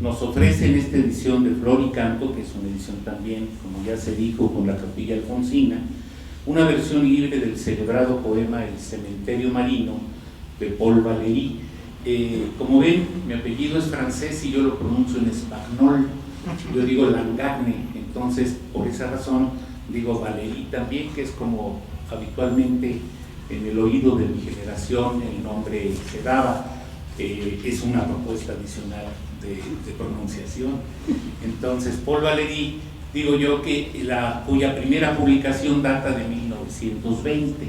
nos ofrece en esta edición de Flor y Canto, que es una edición también, como ya se dijo, con la Capilla Alfonsina, una versión libre del celebrado poema El cementerio marino de Paul Valéry. Como ven, mi apellido es francés y yo lo pronuncio en español, yo digo Langagne, entonces por esa razón digo Valéry también, que es como habitualmente en el oído de mi generación el nombre se daba. Es una propuesta adicional de pronunciación. Entonces, Paul Valéry, digo yo que cuya primera publicación data de 1920,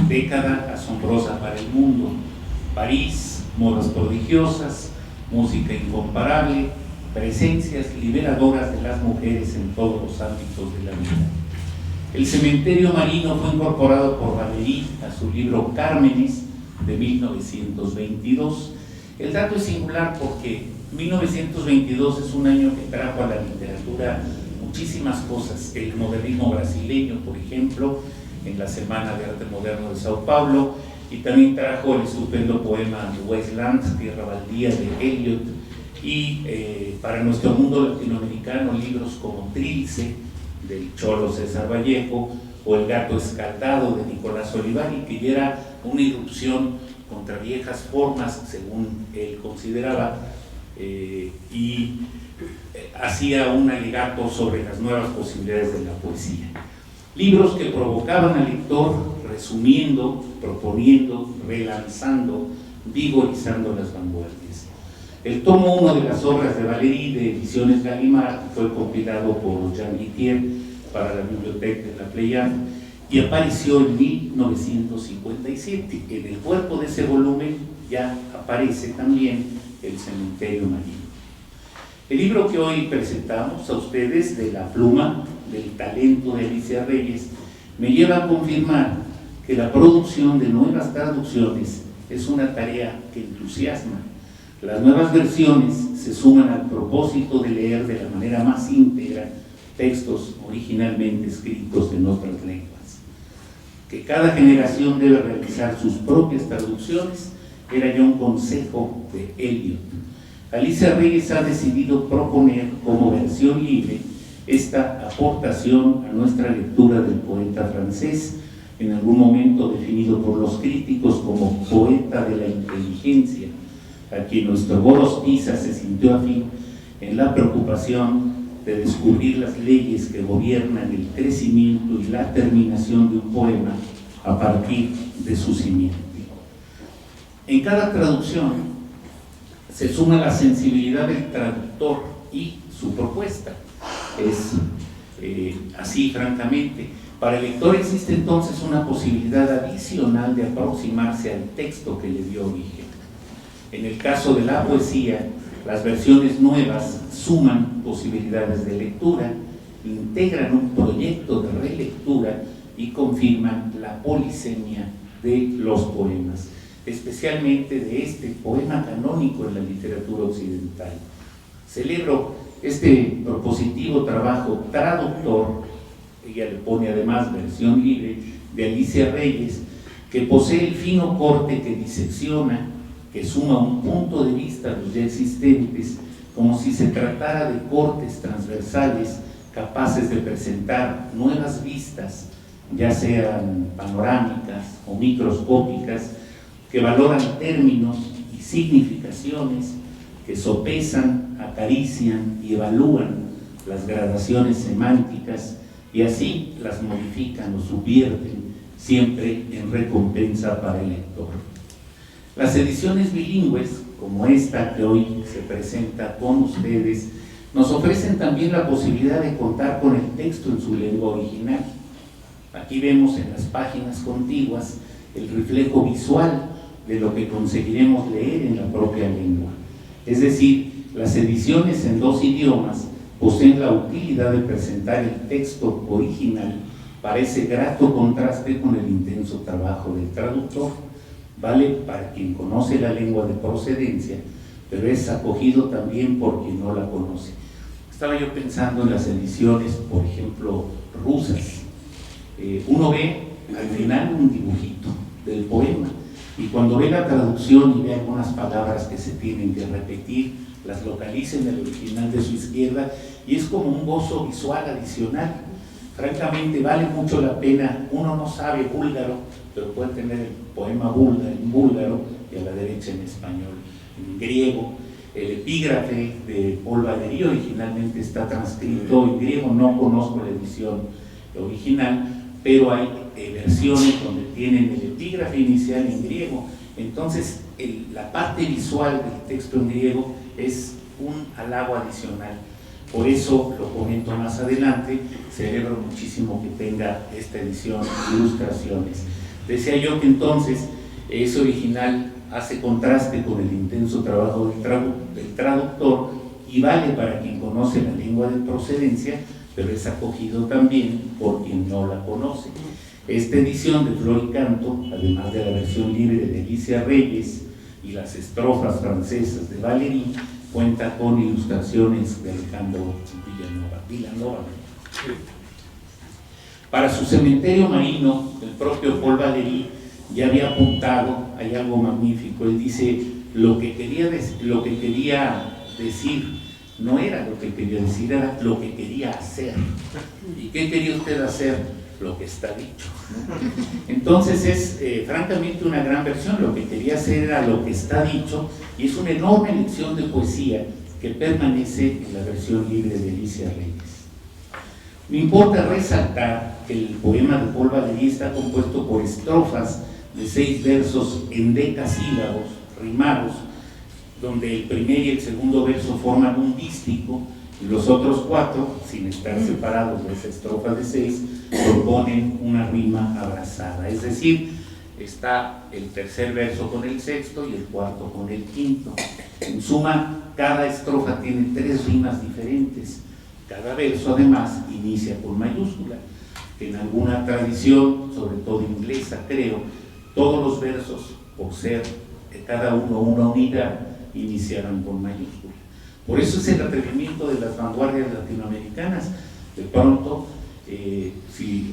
década asombrosa para el mundo. París, modas prodigiosas, música incomparable, presencias liberadoras de las mujeres en todos los ámbitos de la vida. El cementerio marino fue incorporado por Valéry a su libro Cármenes de 1922. El dato es singular porque 1922 es un año que trajo a la literatura muchísimas cosas. El modernismo brasileño, por ejemplo, en la Semana de Arte Moderno de Sao Paulo, y también trajo el estupendo poema Wasteland, Tierra Baldía, de Eliot, y para nuestro mundo latinoamericano libros como Trilce, del Cholo César Vallejo, o El gato escaldado, de Nicolás Olivari, que ya era una irrupción contra viejas formas, según él consideraba, y hacía un alegato sobre las nuevas posibilidades de la poesía. Libros que provocaban al lector, resumiendo, proponiendo, relanzando, vigorizando las vanguardias. El tomo 1 de las obras de Valéry, de Ediciones Gallimard, fue compilado por Jean Guittier para la Biblioteca de la Pléiade y apareció en 1957. En el cuerpo de ese volumen ya aparece también El cementerio marino. El libro que hoy presentamos a ustedes, de la pluma, del talento de Alicia Reyes, me lleva a confirmar que la producción de nuevas traducciones es una tarea que entusiasma. Las nuevas versiones se suman al propósito de leer de la manera más íntegra textos originalmente escritos en otras lenguas. Que cada generación debe realizar sus propias traducciones era ya un consejo de Eliot. Alicia Reyes ha decidido proponer como versión libre esta aportación a nuestra lectura del poeta francés, en algún momento definido por los críticos como poeta de la inteligencia, a quien nuestro Boros Pisa se sintió afín en la preocupación de descubrir las leyes que gobiernan el crecimiento y la terminación de un poema a partir de su simiente. En cada traducción se suma la sensibilidad del traductor y su propuesta. Es así, francamente. Para el lector existe entonces una posibilidad adicional de aproximarse al texto que le dio origen. En el caso de la poesía, las versiones nuevas suman posibilidades de lectura, integran un proyecto de relectura y confirman la polisemia de los poemas, especialmente de este poema canónico en la literatura occidental. Celebro este propositivo trabajo traductor, ella le pone además versión libre, de Alicia Reyes, que posee el fino corte que disecciona, que suma un punto de vista a los ya existentes, como si se tratara de cortes transversales capaces de presentar nuevas vistas, ya sean panorámicas o microscópicas, que valoran términos y significaciones, que sopesan, acarician y evalúan las gradaciones semánticas y así las modifican o subvierten, siempre en recompensa para el lector. Las ediciones bilingües, como esta que hoy se presenta con ustedes, nos ofrecen también la posibilidad de contar con el texto en su lengua original. Aquí vemos en las páginas contiguas el reflejo visual de lo que conseguiremos leer en la propia lengua. Es decir, las ediciones en dos idiomas poseen la utilidad de presentar el texto original para ese grato contraste con el intenso trabajo del traductor. Vale para quien conoce la lengua de procedencia, pero es acogido también por quien no la conoce. Estaba yo pensando en las ediciones, por ejemplo, rusas. Uno ve al final un dibujito del poema, y cuando ve la traducción y ve algunas palabras que se tienen que repetir, las localiza en el original de su izquierda y es como un gozo visual adicional. Francamente vale mucho la pena, uno no sabe búlgaro, pero puede tener el poema en búlgaro y a la derecha en español, en griego. El epígrafe de Paul Valéry originalmente está transcrito en griego, no conozco la edición original, pero hay versiones donde tienen el epígrafe inicial en griego. Entonces la parte visual del texto en griego es un halago adicional. Por eso lo comento más adelante, celebro muchísimo que tenga esta edición de ilustraciones. Decía yo que entonces ese original hace contraste con el intenso trabajo del traductor y vale para quien conoce la lengua de procedencia, pero es acogido también por quien no la conoce. Esta edición de Flor y Canto, además de la versión libre de Alicia Reyes y las estrofas francesas de Valéry, cuenta con ilustraciones de Alejandro Vilanova. Para su cementerio marino, el propio Paul Valéry ya había apuntado, hay algo magnífico, él dice, lo que quería decir no era lo que quería decir, era lo que quería hacer. ¿Y qué quería usted hacer? Lo que está dicho, ¿no? Entonces es francamente una gran versión, lo que quería hacer era lo que está dicho, y es una enorme lección de poesía que permanece en la versión libre de Alicia Reyes. Me importa resaltar que el poema de Paul Valéry está compuesto por estrofas de 6 versos en decasílabos, rimados, donde el primer y el segundo verso forman un dístico, y los otros 4, sin estar separados de esa estrofa de 6, proponen una rima abrazada. Es decir, está el tercer verso con el sexto y el cuarto con el quinto. En suma, cada estrofa tiene 3 rimas diferentes. Cada verso, además, inicia con mayúscula. En alguna tradición, sobre todo inglesa, creo, todos los versos, por ser cada uno una unidad, iniciaron con mayúscula. Por eso es el atrevimiento de las vanguardias latinoamericanas. De pronto,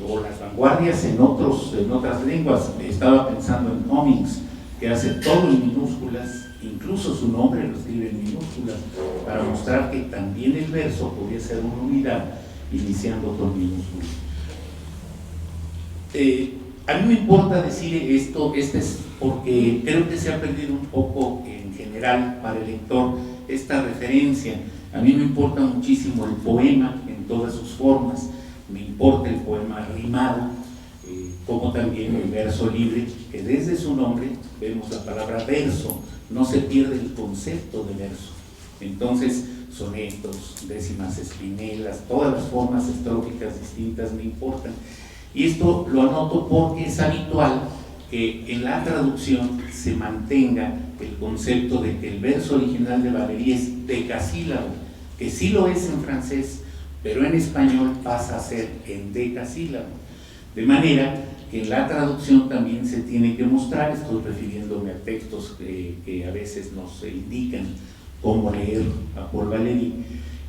o las vanguardias en otras lenguas, estaba pensando en Cummings, que hace todo en minúsculas, incluso su nombre lo escribe en minúsculas, para mostrar que también el verso podía ser una unidad, iniciando con minúsculas. A mí me importa decir esto, es porque creo que se ha perdido un poco en general para el lector esta referencia. A mí me importa muchísimo el poema en todas sus formas, me importa el poema rimado, como también el verso libre, que desde su nombre vemos la palabra verso, no se pierde el concepto de verso. Entonces, sonetos, décimas espinelas, todas las formas estróficas distintas me importan. Y esto lo anoto porque es habitual que en la traducción se mantenga el concepto de que el verso original de Valéry es decasílabo, que sí lo es en francés, pero en español pasa a ser en decasílabo. De manera que en la traducción también se tiene que mostrar, estoy refiriéndome a textos que a veces nos indican cómo leer a Paul Valéry,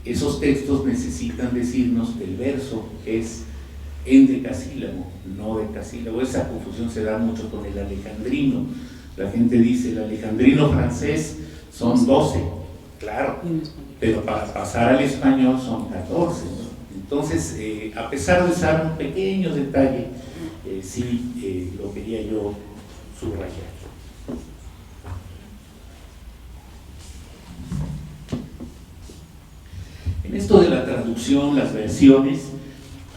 esos textos necesitan decirnos que el verso es en decasílabo, no decasílabo. Esa confusión se da mucho con el alejandrino. La gente dice, el alejandrino francés son 12, claro, pero para pasar al español son 14, ¿no? Entonces, a pesar de usar un pequeño detalle, sí lo quería yo subrayar. En esto de la traducción, las versiones,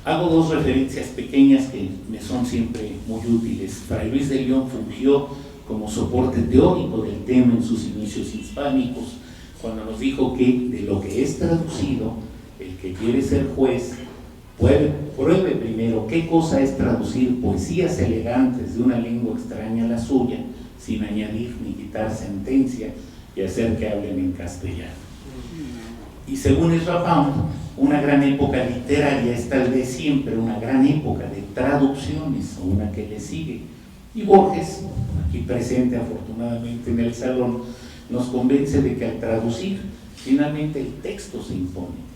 hago 2 referencias pequeñas que me son siempre muy útiles. Fray Luis de León fungió como soporte teórico del tema en sus inicios hispánicos, cuando nos dijo que de lo que es traducido, el que quiere ser juez, pruebe primero qué cosa es traducir poesías elegantes de una lengua extraña a la suya, sin añadir ni quitar sentencia y hacer que hablen en castellano. Y según Ezra Pound, una gran época literaria es tal vez siempre una gran época de traducciones, o una que le sigue. Y Borges, aquí presente afortunadamente en el salón, nos convence de que al traducir, finalmente el texto se impone.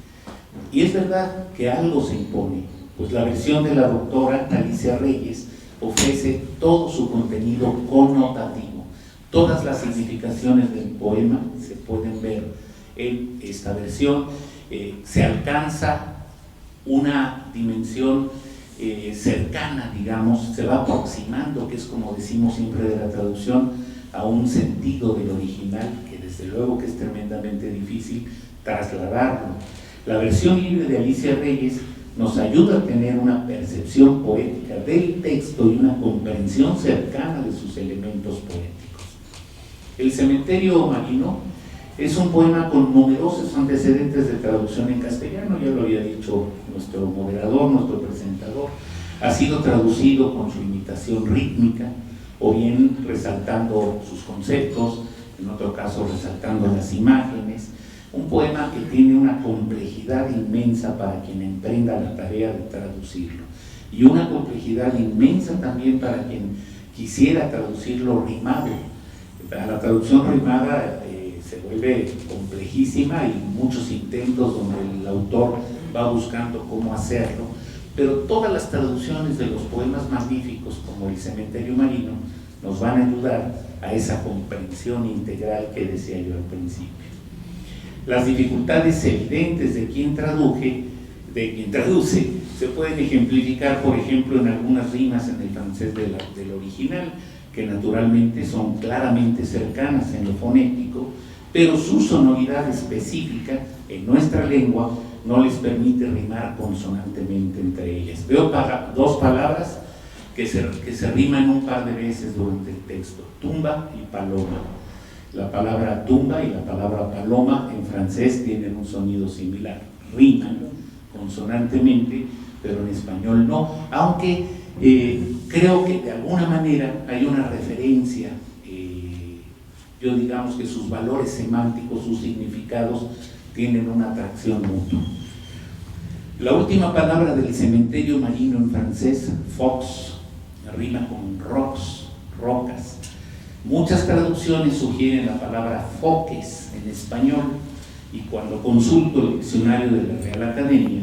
Y es verdad que algo se impone, pues la versión de la doctora Alicia Reyes ofrece todo su contenido connotativo. Todas las significaciones del poema se pueden ver en esta versión. Se alcanza una dimensión cercana, digamos, se va aproximando, que es como decimos siempre de la traducción, a un sentido del original, que desde luego que es tremendamente difícil trasladarlo. La versión libre de Alicia Reyes nos ayuda a tener una percepción poética del texto y una comprensión cercana de sus elementos poéticos. El cementerio marino es un poema con numerosos antecedentes de traducción en castellano, ya lo había dicho nuestro moderador, nuestro presentador. Ha sido traducido con su imitación rítmica, o bien resaltando sus conceptos, en otro caso resaltando las imágenes. Un poema que tiene una complejidad inmensa para quien emprenda la tarea de traducirlo, y una complejidad inmensa también para quien quisiera traducirlo rimado. La traducción rimada se vuelve complejísima y muchos intentos donde el autor va buscando cómo hacerlo, pero todas las traducciones de los poemas magníficos como El cementerio marino nos van a ayudar a esa comprensión integral que decía yo al principio. Las dificultades evidentes de quien traduce se pueden ejemplificar, por ejemplo, en algunas rimas en el francés del original, que naturalmente son claramente cercanas en lo fonético, pero su sonoridad específica en nuestra lengua no les permite rimar consonantemente entre ellas. Veo dos palabras que se riman un par de veces durante el texto: tumba y paloma. La palabra tumba y la palabra paloma en francés tienen un sonido similar, riman consonantemente, pero en español no, aunque creo que de alguna manera hay una referencia, yo digamos que sus valores semánticos, sus significados tienen una atracción mutua. La última palabra del cementerio marino en francés, fox, rima con rocks, rocas. Muchas traducciones sugieren la palabra foques en español, y cuando consulto el diccionario de la Real Academia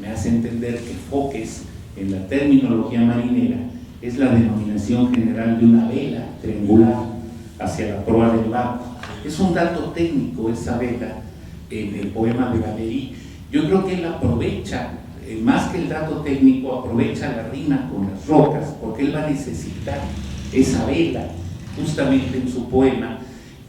me hace entender que foques en la terminología marinera es la denominación general de una vela triangular hacia la proa del barco. Es un dato técnico esa vela en el poema de Valéry. Yo creo que él aprovecha, más que el dato técnico, aprovecha la rima con las rocas, porque él va a necesitar esa vela justamente en su poema,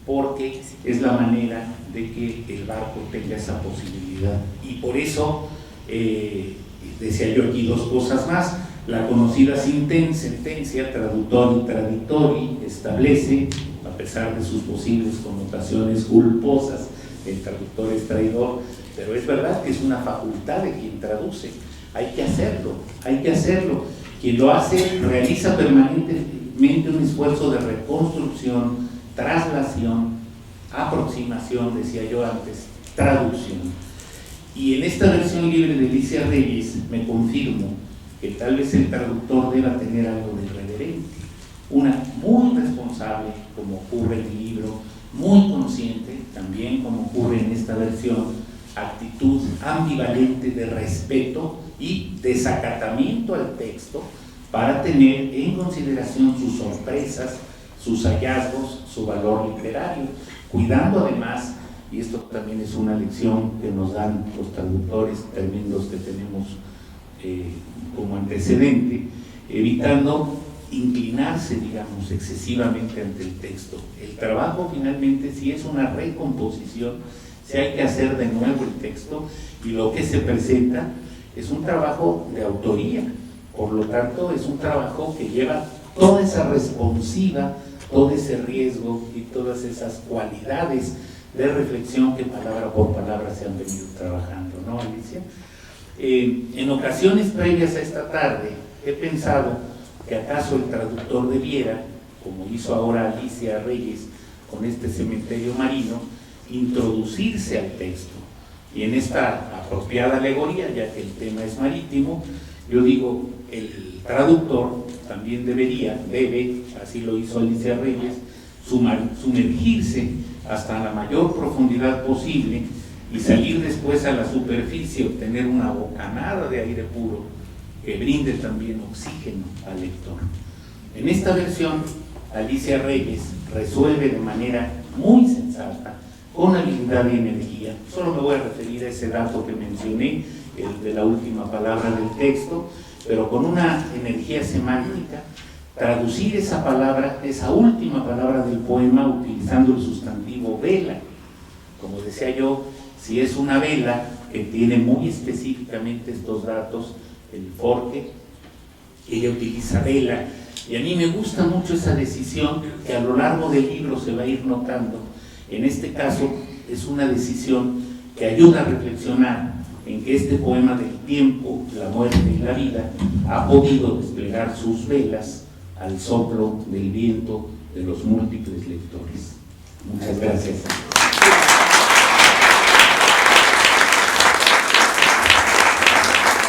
porque es la manera de que el barco tenga esa posibilidad. Y por eso, decía yo aquí dos cosas más. La conocida sentencia traductori traditori establece, a pesar de sus posibles connotaciones culposas, el traductor es traidor, pero es verdad que es una facultad de quien traduce. Hay que hacerlo. Quien lo hace realiza permanentemente un esfuerzo de reconstrucción, traslación, aproximación, decía yo antes, traducción. Y en esta versión libre de Alicia Reyes me confirmo que tal vez el traductor deba tener algo de irreverente, una muy responsable, como ocurre en el libro, muy consciente, también como ocurre en esta versión, actitud ambivalente de respeto y desacatamiento al texto para tener en consideración sus sorpresas, sus hallazgos, su valor literario, cuidando además, y esto también es una lección que nos dan los traductores tremendos que tenemos como antecedente, evitando inclinarse, digamos, excesivamente ante el texto. El trabajo finalmente sí es una recomposición, sí hay que hacer de nuevo el texto, y lo que se presenta es un trabajo de autoría, por lo tanto es un trabajo que lleva toda esa responsiva, todo ese riesgo y todas esas cualidades de reflexión que palabra por palabra se han venido trabajando, ¿no, Alicia? En ocasiones previas a esta tarde he pensado que acaso el traductor debiera, como hizo ahora Alicia Reyes con este cementerio marino, introducirse al texto, y en esta apropiada alegoría, ya que el tema es marítimo, yo digo, el traductor también debe, así lo hizo Alicia Reyes, sumergirse hasta la mayor profundidad posible y salir después a la superficie, obtener una bocanada de aire puro que brinde también oxígeno al lector. En esta versión, Alicia Reyes resuelve de manera muy sensata con habilidad y energía. Solo me voy a referir a ese dato que mencioné, el de la última palabra del texto, pero con una energía semántica, traducir esa palabra, esa última palabra del poema, utilizando el sustantivo vela. Como decía yo, si es una vela que tiene muy específicamente estos datos, el forque, ella utiliza vela, y a mí me gusta mucho esa decisión que a lo largo del libro se va a ir notando. En este caso es una decisión que ayuda a reflexionar en que este poema del tiempo, la muerte y la vida ha podido desplegar sus velas al soplo del viento de los múltiples lectores. Muchas gracias.